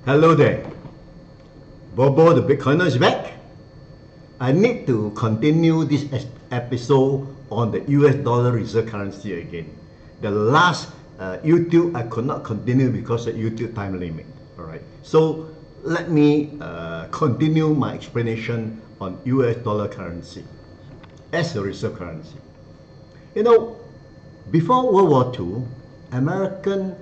Hello there. BoBo the Bitcoiner is back. I need to continue this episode on the US dollar reserve currency again. The last YouTube I could not continue because of YouTube time limit. Alright, so let me continue my explanation on US dollar currency as a reserve currency. You know, before World War II, American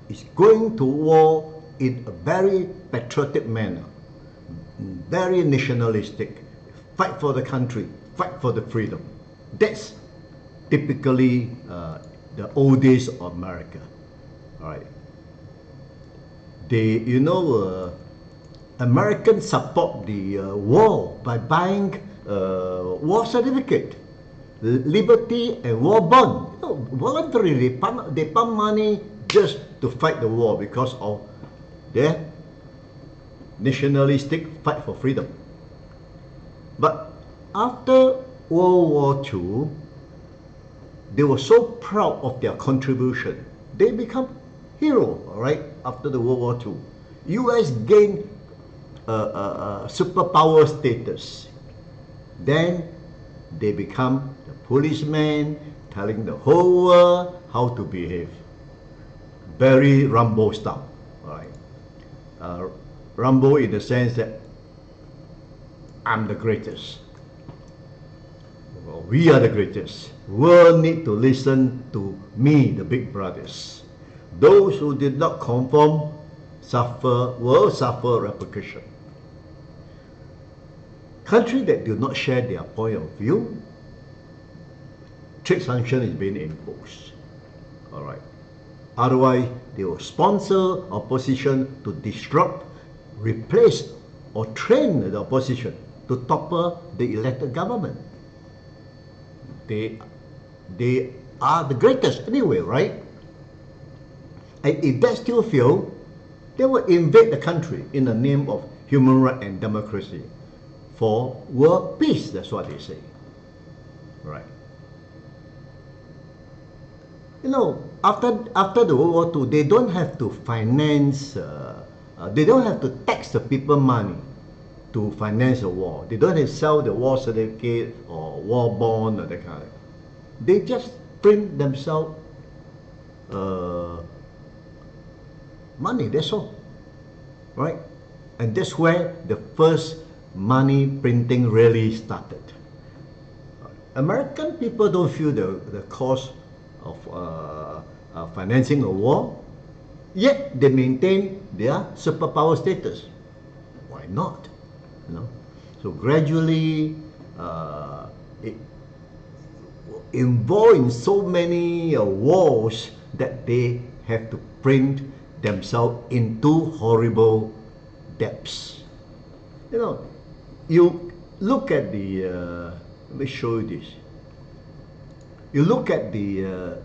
is going to war in a very patriotic manner, very nationalistic, fight for the country, fight for the freedom. That's typically the old days of America. All right. They, Americans support the war by buying war certificate, liberty and war bond. Voluntarily, they pump money just to fight the war because of their nationalistic fight for freedom. But after World War II, they were so proud of their contribution. They become hero, all right, after the World War II. US gained superpower status. Then they become the policemen, telling the whole world how to behave. Very Rambo style, all right. Rambo in the sense that I'm the greatest. Well, we are the greatest. World need to listen to me, the big brothers. Those who did not conform will suffer repercussion. Countries that do not share their point of view, trade sanction is being imposed. All right. Otherwise, they will sponsor opposition to disrupt, replace, or train the opposition to topple the elected government. They are the greatest anyway, right? And if that still fails, they will invade the country in the name of human rights and democracy for world peace. That's what they say, right? You know, after the World War II, they don't have to finance, they don't have to tax the people money to finance the war. They don't have to sell the war certificate or war bond or that kind of thing. They just print themselves money, that's all, right? And that's where the first money printing really started. American people don't feel the cost of financing a war, yet they maintain their superpower status. Why not? You know, so gradually it involved in so many wars that they have to print themselves into horrible debts. You know, you look at the let me show you this. You look at the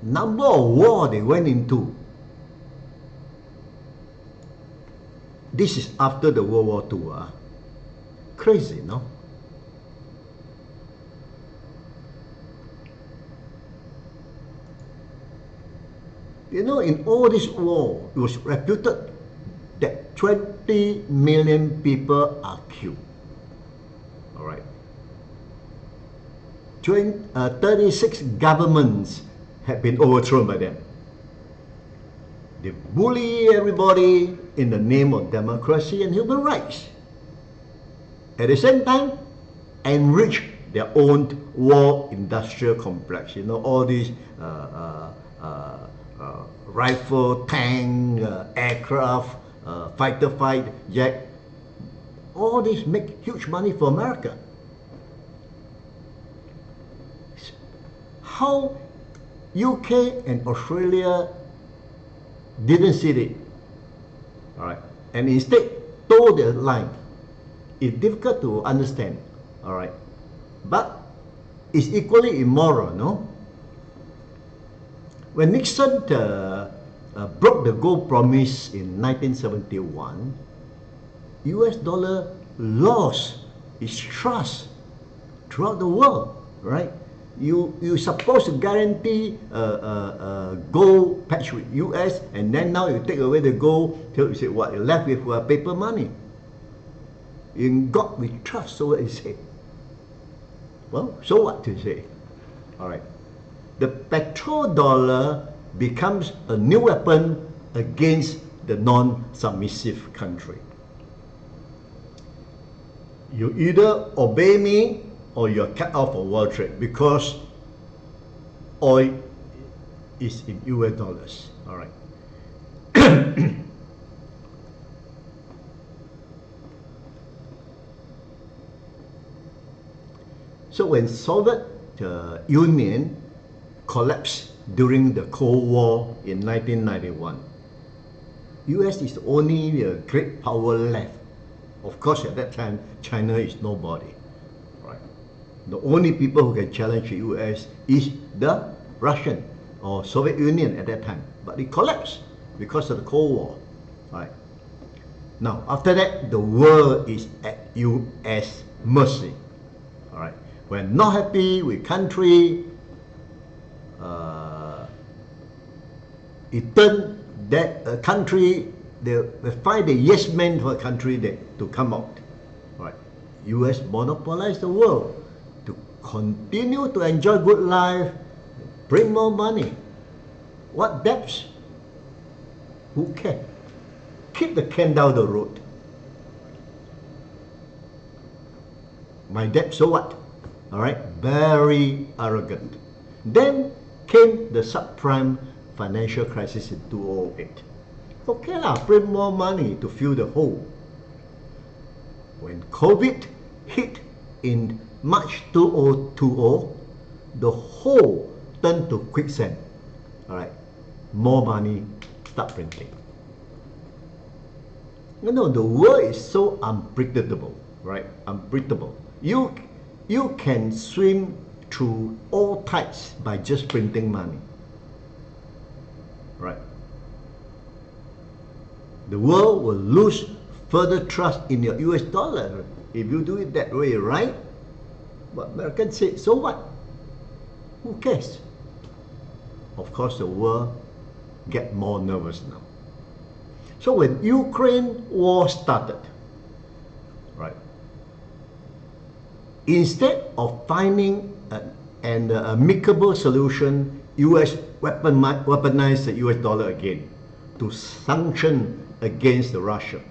number of war they went into. This is after the World War II. Crazy, no? You know, in all this war, it was reputed that 20 million people are killed. All right. 36 governments have been overthrown by them. They bully everybody in the name of democracy and human rights. At the same time, enrich their own war industrial complex. You know, all these rifle, tank, aircraft, fighter jet, all these make huge money for America. How UK and Australia didn't see it, all right, and instead told the line. It's difficult to understand, all right, but it's equally immoral, no? When Nixon broke the gold promise in 1971, US dollar lost its trust throughout the world, right? You supposed to guarantee gold patch with US, and then now you take away the gold, till you say what? You're left with paper money. In God we trust, so what you say? Well, so what to say? All right. The petrodollar becomes a new weapon against the non-submissive country. You either obey me or you're cut off for world trade, because oil is in US dollars. All right. So when Soviet Union collapsed during the Cold War in 1991, US is the only great power left. Of course, at that time, China is nobody. Right? The only people who can challenge the US is the Russian or Soviet Union at that time. But it collapsed because of the Cold War. Right? Now, after that, the world is at US mercy. All right? We're not happy with country. It turned that country, they find the yes men for a country to come out. Right? US monopolize the world to continue to enjoy good life, bring more money. What debts? Who cares? Keep the can down the road. My debt, so what? All right, very arrogant. Then came the subprime financial crisis in 2008. Okay lah, print more money to fill the hole. When COVID hit in March 2020, the hole turned to quicksand. All right, more money, start printing. You know, the world is so unpredictable, right? Unpredictable. You can swim through all tides by just printing money. Right? The world will lose further trust in your US dollar if you do it that way, right? But Americans say, so what? Who cares? Of course, the world get more nervous now. So when Ukraine war started, right, instead of finding an amicable solution, US weaponized the US dollar again to sanction against Russia.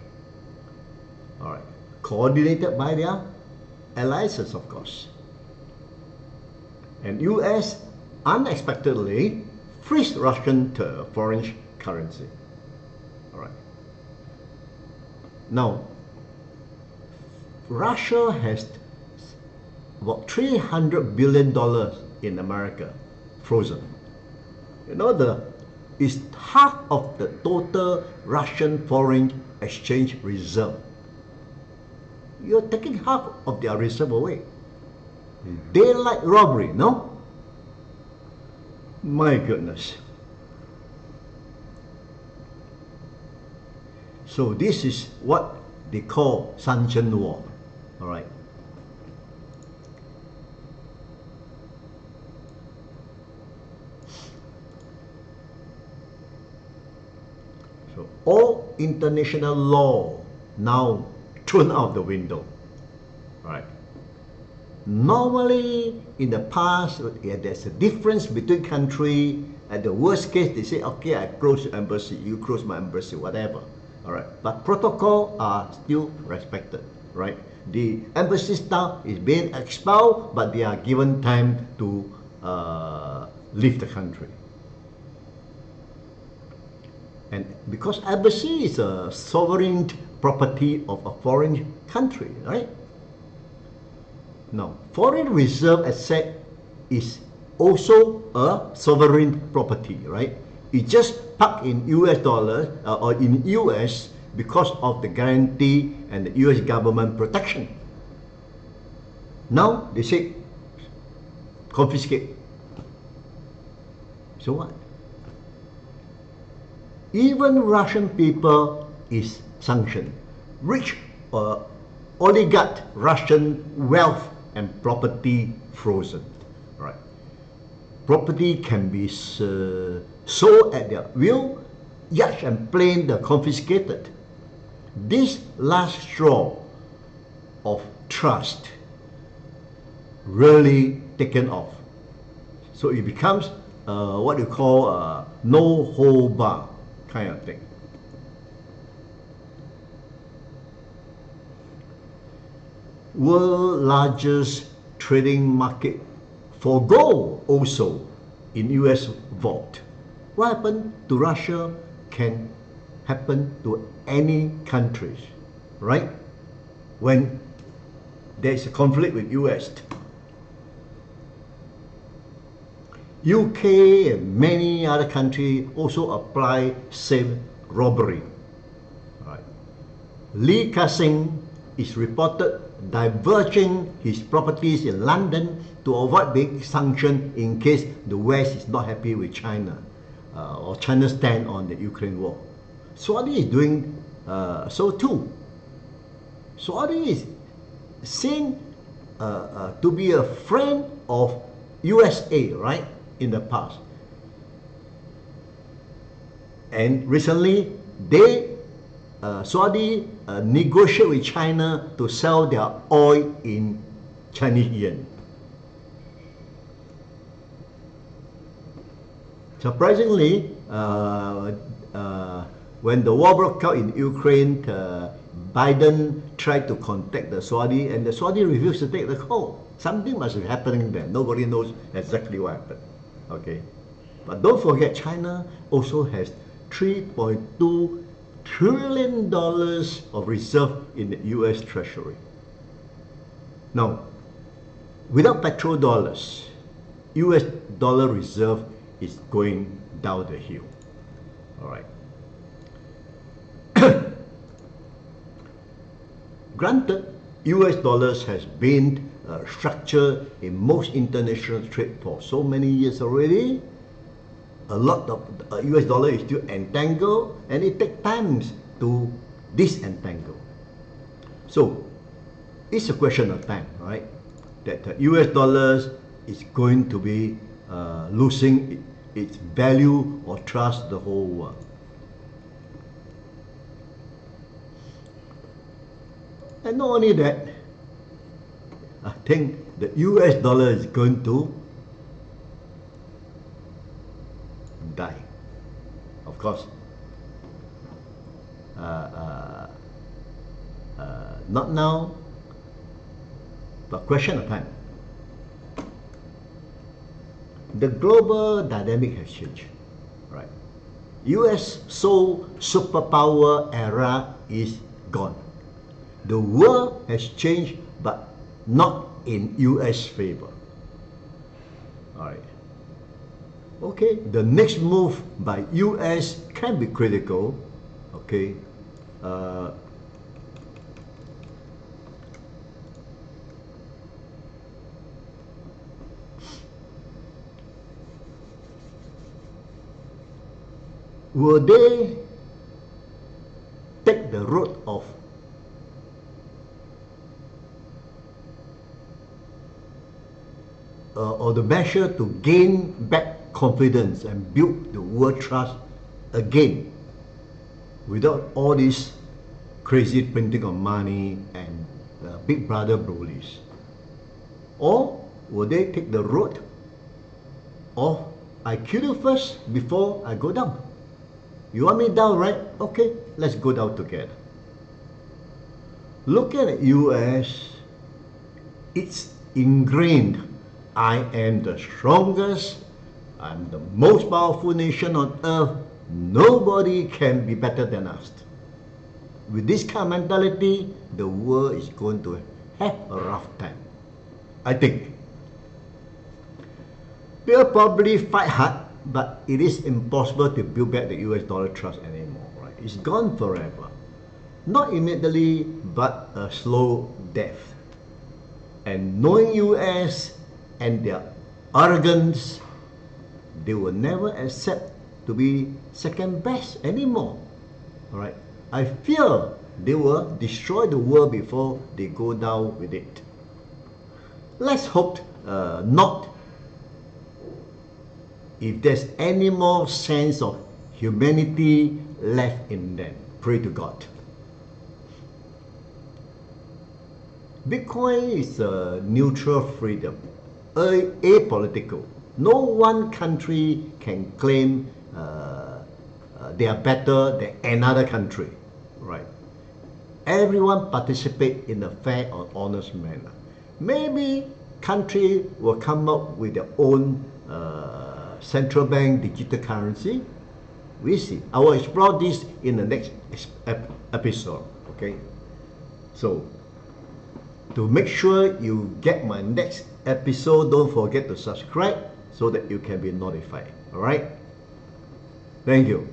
All right, coordinated by their allies, of course. And US unexpectedly frees Russian foreign currency. All right. Now, Russia has about $300 billion in America frozen. You know, it's half of the total Russian foreign exchange reserve. You're taking half of their reserve away. Daylight robbery, no? My goodness. So this is what they call sanction war. All right. So all international law now thrown out the window. Right. Normally, in the past, there's a difference between country. At the worst case, they say, okay, I close your embassy, you close my embassy, whatever. All right. But protocol are still respected. Right. The embassy staff is being expelled, but they are given time to leave the country. And because embassy is a sovereign property of a foreign country, right? Now, foreign reserve asset is also a sovereign property, right? It just parked in US dollars or in US because of the guarantee and the US government protection. Now they say confiscate. So what? Even Russian people is sanctioned. Rich oligarch Russian wealth and property frozen. Right. property can be sold at their will, yacht and plane are confiscated. This last straw of trust really taken off. So it becomes what you call no hold bar kind of thing. World largest trading market for gold also in US vault. What happened to Russia can happen to any countries, right? When there is a conflict with US. UK and many other countries also apply same robbery. Right. Lee Ka-shing is reported diverging his properties in London to avoid being sanctioned in case the West is not happy with China or China's stand on the Ukraine war. Saudi is doing so too. Saudi is seen to be a friend of USA, right, in the past. And recently, Saudi negotiate with China to sell their oil in Chinese yuan. Surprisingly, when the war broke out in Ukraine, Biden tried to contact the Saudi, and the Saudi refused to take the call. Something must be happening there. Nobody knows exactly what happened. Okay, but don't forget, China also has $3.2 trillion of reserve in the US Treasury. Now, without petrodollars, US dollar reserve is going down the hill. All right. Granted, US dollars has been structured in most international trade for so many years already. A lot of US dollar is still entangled, and it takes time to disentangle. So it's a question of time, right? That the US dollars is going to be losing its value or trust the whole world. And not only that, I think the US dollar is going to die. Of course, not now, but question of time. The global dynamic has changed, right? US sole superpower era is gone. The world has changed, but not in US favor. All right. Okay, the next move by US can be critical. Okay, will they take the road of or the measure to gain back confidence and build the world trust again without all this crazy printing of money and big brother bullies? Or will they take the road of I kill you first before I go down? You want me down, right? Okay, let's go down together. Looking at US, it's ingrained. I am the strongest, I'm the most powerful nation on earth, nobody can be better than us. With this kind of mentality, the world is going to have a rough time. I think they'll probably fight hard, but it is impossible to build back the US dollar trust anymore, right? It's gone forever. Not immediately, but a slow death. And knowing US and their arrogance, they will never accept to be second best anymore. All right, I fear they will destroy the world before they go down with it. Let's hope not. if there's any more sense of humanity left in them. Pray to God. Bitcoin is a neutral freedom, apolitical. No one country can claim they are better than another country, right? Everyone participate in a fair or honest manner. Maybe country will come up with their own central bank digital currency. We see. I will explore this in the next episode. Okay. So to make sure you get my next episode, don't forget to subscribe so that you can be notified. All right. Thank you.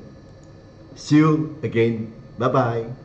See you again. Bye bye.